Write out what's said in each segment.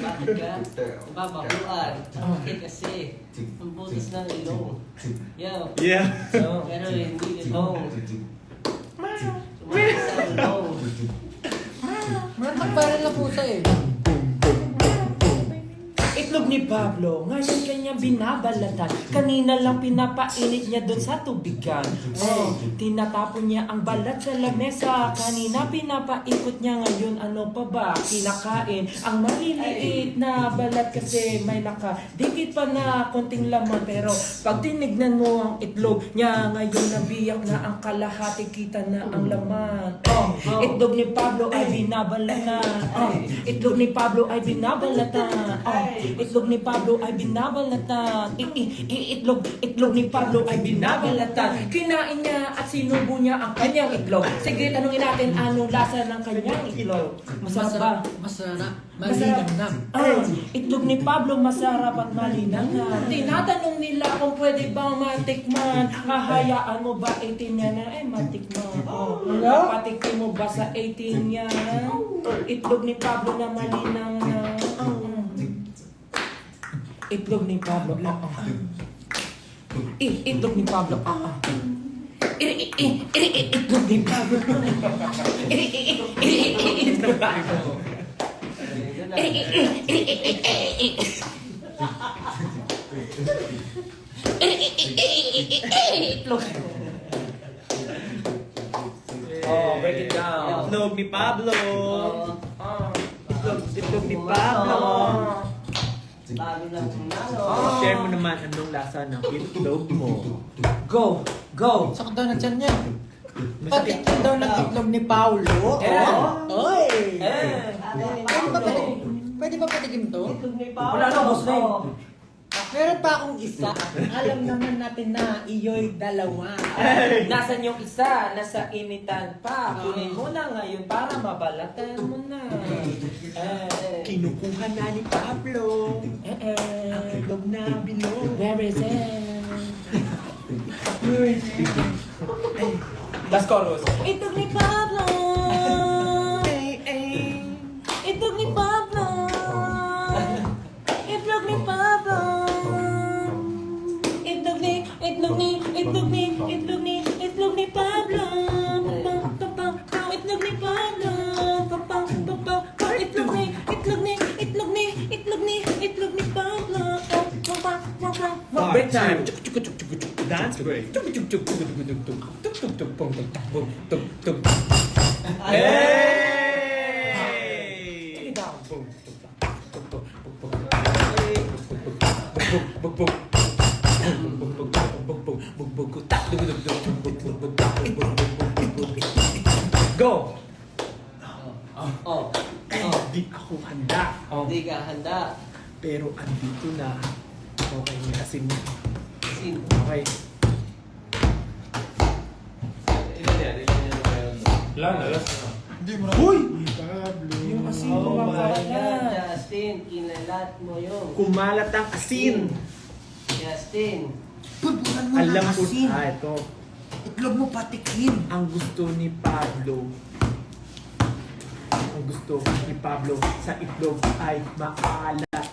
Bakit ka? Nababahuan. Bakit kasi? Ang butas ng ilong. Yeah. Pero hindi ilong. Sumakas sa ilong. Parang na pusa eh. Itlog ni Pablo, ngayon kanya binabalatan. Kanina lang pinapainit niya doon sa tubigan. Tinatapon niya ang balat sa lamesa. Kanina pinapaikot niya, ngayon ano pa ba? Kinakain ang maliliit na balat kasi may nakadikit pa na konting laman. Pero pag tinignan mo ang itlog niya, ngayon nabiyak na ang kalahati, kita na ang laman. Itlog ni Pablo ay binabalatan. Itlog ni Pablo ay binabalatan. Itlog ni Pablo ay binabalatan. Itlog ni Pablo ay binabalatan. Kinain niya at sinubo niya ang kanyang itlog. Sige, tanungin natin anong lasa ng kanyang itlog. Masarap ba? Masarap. Malinamnam. Itlog ni Pablo masarap at malinamnam. Tinatanong nila kung pwede bang matikman. Hahayaan mo ba 18 yan na matikman? Patikin mo ba sa 18 yan? Itlog ni Pablo na malinamnam. Itlog ni Pablo. Itlog ni Pablo. Itlog ni Pablo. Itlog. Break it down. Itlog ni Pablo. Itlog ni Pablo. Bago lang nalo. Share mo naman anong lasa ng itlog mo. Go! Go! Sakit daw na dyan yan. Patikin daw ng itlog ni Paulo. Oy! Pwede ba patikim to? Wala na, boss na yun. Meron pa akong isa. Alam naman natin na iyo'y dalawa. Nasaan yung isa? Nasa initan pa. Kunin mo na ngayon para mabalatan mo na. Kinukuha na ni Pablo. Ang itlog na bilog. Where is it? Last chorus. Itlog ni Pablo. Itlog ni Pablo. Itlog ni Pablo. Itlog ni Pablo. Itlog ni Pablo. Itlog ni Pablo. Break time. Dance break. Hey! Go! Di ako handa. Hindi ka handa. Pero andito na. Okay, may asin na. Sin. Okay. Uy! Pablo. Yung asin Oh ko my God, makalat. Justin, kinalat mo yun. Kumalat ang asin. Justin. Pupunan mo Alam ng ko, asin. ito. Itlog mo patikim. Ang gusto ni Pablo. Ang gusto ni Pablo sa itlog ay maalat.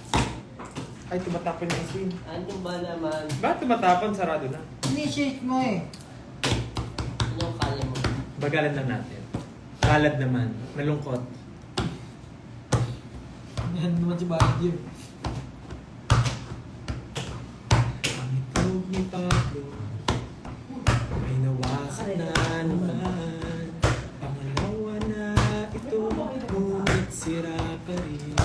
Ay, tumatapon yung asin. Ano ba naman? Bakit tumatapon? Sarado na. Ini-shake mo eh. Anong kala mo? Bagalan lang natin. Kalad naman. Nalungkot. Yan naman si Bakit yun. Ang itlog ni Pablo ay nawasak na naman. Pangalawa na ito, ngunit sira pa rin.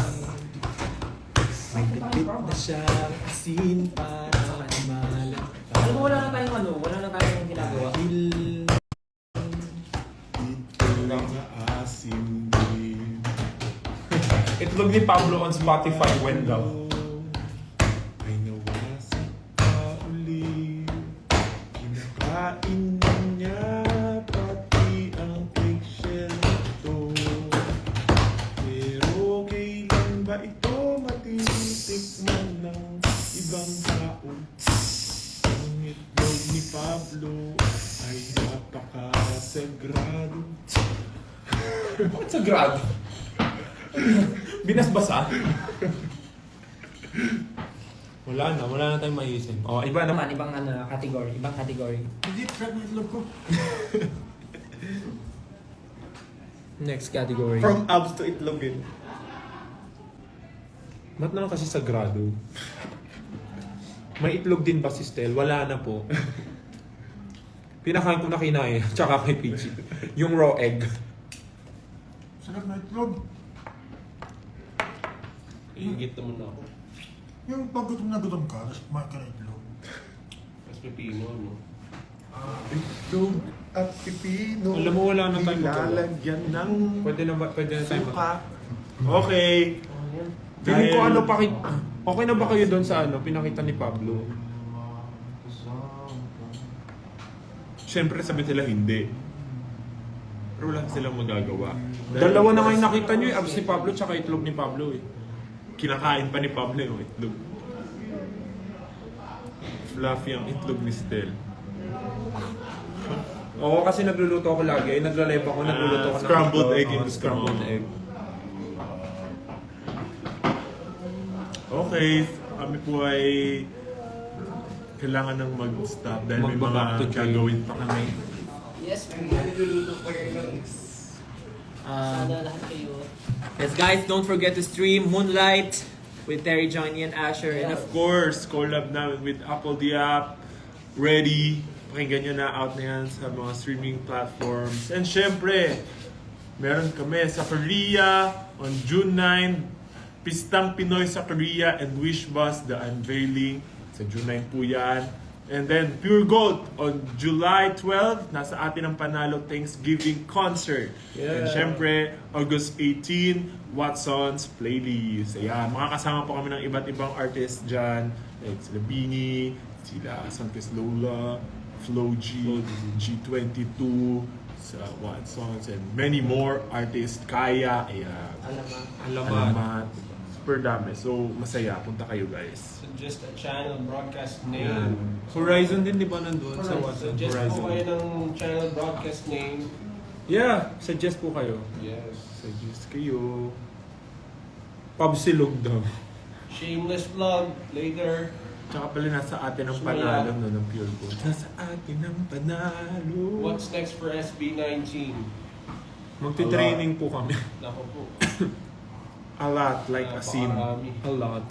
May kapit na siyang asin para malat. Alam mo, wala na tayong ano, wala na tayong ginagawa. Dahil Asim din. Itlog ni Pablo on Spotify when daw. Ay nawasak pa uli. Kinakain niya pati ang eggshell nito. Pero kailan ba ito matitikman ng ibang tao? Ang itlog ni Pablo ay napakasagrado. Bakit sa grad? Binasbasa? wala na tayong maisip. Oh, iba naman. Ibang category. Hindi, trap na itlog ko. Next category. From abs to itlogin. Ba't naman kasi sagrado? May itlog din ba si Stel? Wala na po. Pinakain ko na kinain, tsaka kay Peachy. Yung raw egg. Sarap na itlog. Iingit naman ako. Yung pag gutom na gutom ka, tapos kumain ka na itlog. Mas pipino, no? Itlog at pipino. Alam mo, wala na tayo magawa. Ilalagyan ng Pwede na tayo suka. Okay. Feeling ko ano okay na ba kayo doon sa pinakita ni Pablo? Siyempre sabi sila hindi. Pero wala silang magagawa. Dalawa na ngayon nakita nyo abs ni Pablo tsaka itlog ni Pablo eh. Kinakain pa ni Pablo yung itlog. Fluffy ang itlog ni Stel. Oo, kasi nagluluto ako lagi. Naglalive ako, nagluluto ako ng Scrambled itlog. egg Oo, into scrambled scrambled. egg. Okay, kami po ay kailangan ng mag-stop dahil may Magbaback mga to jail. gagawin pa kami. Yes, sana lahat kayo. Yes, guys, don't forget to stream Moonlight with Terry, Johnny, and Asher. And of course, collab namin with Apple the App, Ready. Pakinggan nyo na, out na yan sa mga streaming platforms. And syempre, meron kami sa Korea on June 9, Pistang Pinoy sa Korea and Wish Bus, the unveiling. Sa June 9 po yan. And then Pure Gold on July 12, nasa atin ang Panalo Thanksgiving Concert. And syempre, August 18, Watson's Playlist. Ayan, makakasama po kami ng iba't ibang artists dyan. Like sila Bini, sila Santos Lola, Flo G, G22, sa Watson's, and many more artists. Kaya, ayan. Alamat. Super dami. So, masaya. Punta kayo, guys. Suggest a channel broadcast name. Ayan. Horizon din, di ba, nandun sa WhatsApp? Suggest po Horizon. kayo ng channel broadcast name. Yeah, suggest po kayo. Yes. Suggest kayo. Pabsilog daw. Shameless vlog later. Tsaka pala nasa atin ang panalo no, ng Pure Gold. Nasa atin ang panalo. What's next for SB19? Magti-training po kami. Nako po. A lot, like a scene. Napakarami. A lot.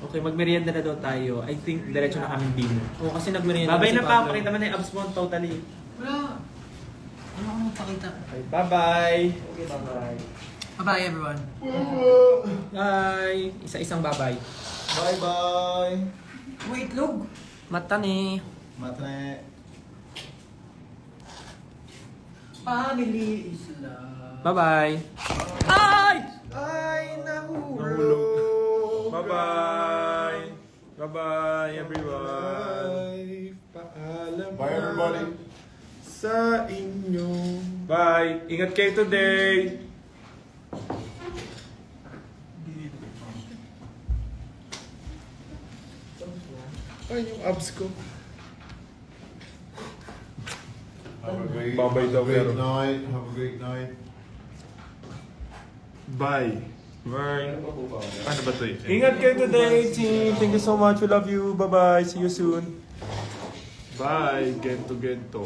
Okay, magmerienda na daw tayo. I think diretso na kami dinner. Oo, kasi nagmerienda Babay si na pa, Pablo. pakita mo na yung abs mo totally. Wala. Ano akong magpakita? Okay, bye-bye. Okay, bye-bye. Bye-bye, everyone. Bye. Isa-isang bye-bye. Bye-bye! Wait, itlog. Mata ni. Matre! Family is love. Bye-bye. Ay! Ay, nahulog! Bye-bye! Bye-bye, everyone! Paalam Bye, everybody! sa inyo. Bye! Ingat kayo today! Ay, yung abs ko. Have a great, Bye-bye daw, great pero. night. Have a great night. Bye. Bye! Ano ba ito? Ingat kayo today, team! Thank you so much. We love you. Bye-bye. See you soon. Bye. Gento, gento.